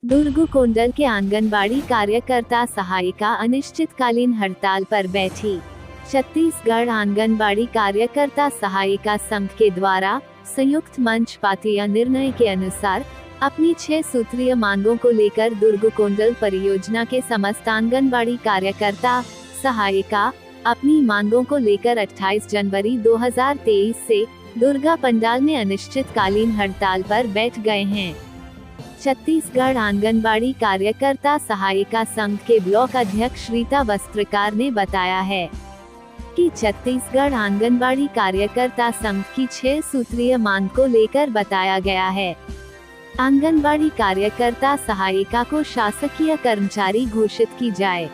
दुर्गुकोंडल के आंगनबाड़ी कार्यकर्ता सहायिका अनिश्चितकालीन हड़ताल पर बैठी। छत्तीसगढ़ आंगनबाड़ी कार्यकर्ता सहायिका संघ के द्वारा संयुक्त मंच पार्टी निर्णय के अनुसार अपनी 6 सूत्रीय मांगों को लेकर दुर्गुकोंडल परियोजना के समस्त आंगनबाड़ी कार्यकर्ता सहायिका अपनी मांगों को लेकर 28 जनवरी 2023 से दुर्गा पंडाल में अनिश्चितकालीन हड़ताल पर बैठ गए हैं। छत्तीसगढ़ आंगनबाड़ी कार्यकर्ता सहायिका संघ के ब्लॉक अध्यक्ष रीता वस्त्रकार ने बताया है कि छत्तीसगढ़ आंगनबाड़ी कार्यकर्ता संघ की 6 सूत्रीय मांग को लेकर बताया गया है। आंगनबाड़ी कार्यकर्ता सहायिका को शासकीय कर्मचारी घोषित की जाए।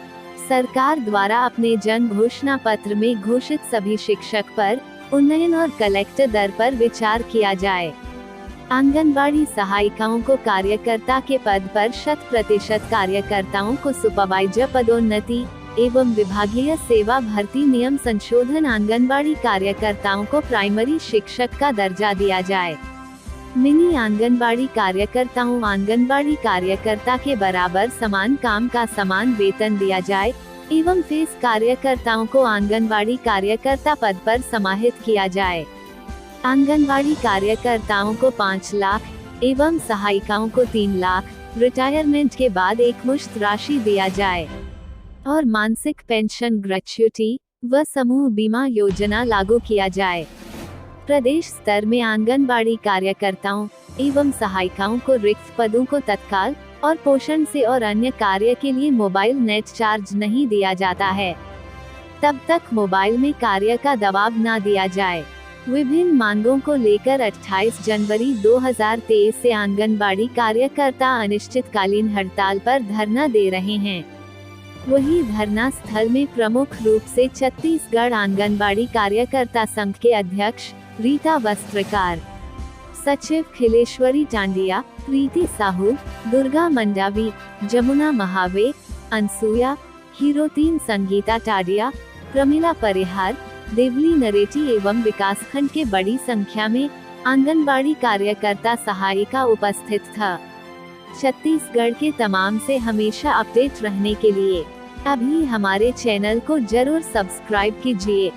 सरकार द्वारा अपने जन घोषणा पत्र में घोषित सभी शिक्षक पर उन्नयन और कलेक्टर दर पर विचार किया जाए। आंगनबाड़ी सहायिकाओं को कार्यकर्ता के पद पर 100% कार्यकर्ताओं को सुपरवाइजर पदोन्नति एवं विभागीय सेवा भर्ती नियम संशोधन। आंगनबाड़ी कार्यकर्ताओं को प्राइमरी शिक्षक का दर्जा दिया जाए। मिनी आंगनबाड़ी कार्यकर्ताओं आंगनबाड़ी कार्यकर्ता के बराबर समान काम का समान वेतन दिया जाए एवं फेस कार्यकर्ताओं को आंगनबाड़ी कार्यकर्ता पद पर समाहित किया जाए। आंगनबाड़ी कार्यकर्ताओं को 5 लाख एवं सहायिकाओं को 3 लाख रिटायरमेंट के बाद एकमुश्त राशि दिया जाए और मासिक पेंशन ग्रेच्युटी व समूह बीमा योजना लागू किया जाए। प्रदेश स्तर में आंगनबाड़ी कार्यकर्ताओं एवं सहायिकाओं को रिक्त पदों को तत्काल और पोषण से और अन्य कार्य के लिए मोबाइल नेट चार्ज नहीं दिया जाता है। तब तक मोबाइल में कार्य का दबाव न दिया जाए। विभिन्न मांगों को लेकर 28 जनवरी 2023 से आंगनबाड़ी कार्यकर्ता अनिश्चितकालीन हड़ताल पर धरना दे रहे हैं। वहीं धरना स्थल में प्रमुख रूप से छत्तीसगढ़ आंगनबाड़ी कार्यकर्ता संघ के अध्यक्ष रीता वस्त्रकार, सचिव खिलेश्वरी टांडिया, प्रीति साहू, दुर्गा मंडावी, जमुना महावे, अनसुया, हीरोतीन संगीता टाडिया, प्रमिला परिहार, देवली नरेटी एवं विकासखंड के बड़ी संख्या में आंगनबाड़ी कार्यकर्ता सहायिका उपस्थित था। छत्तीसगढ़ के तमाम से हमेशा अपडेट रहने के लिए अभी हमारे चैनल को जरूर सब्सक्राइब कीजिए।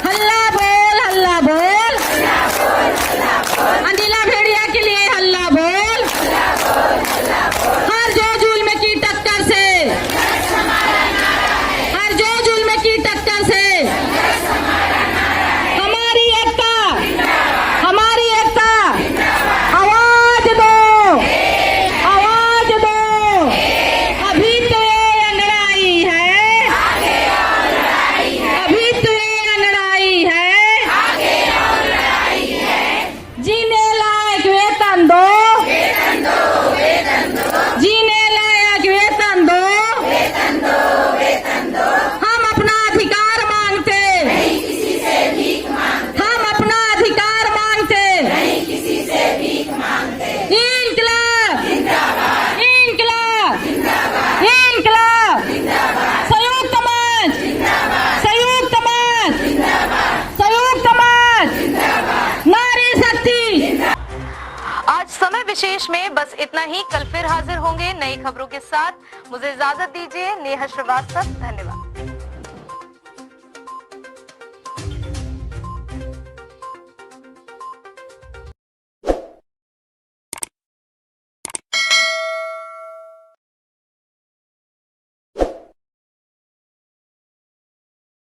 हल्ला बोल, हल्ला बोल, अंदिला भेड़िया के लिए हल्ला बोल, हर जो जुल्म की टक्कर से, हर जो जुल्म की टक्कर से हमारी एकता, हमारी एकता, आवाज दो, आवाज दो। अभी तो ये लड़ाई है, अभी तो ये लड़ाई है, जीने लायक वेतन दो, जीने लायक वेतन दो, हम अपना अधिकार मांगते, हम अपना अधिकार मांगते, इंकलाब, इंकलाब, इंकलाब, संयुक्त मंच, संयुक्त मंच, संयुक्त मंच, नारी शक्ति। आज समय विशेष में बस इतना ही। कल फिर हाजिर होंगे नई खबरों के साथ। मुझे इजाजत दीजिए। नेहा श्रीवास्तव, धन्यवाद।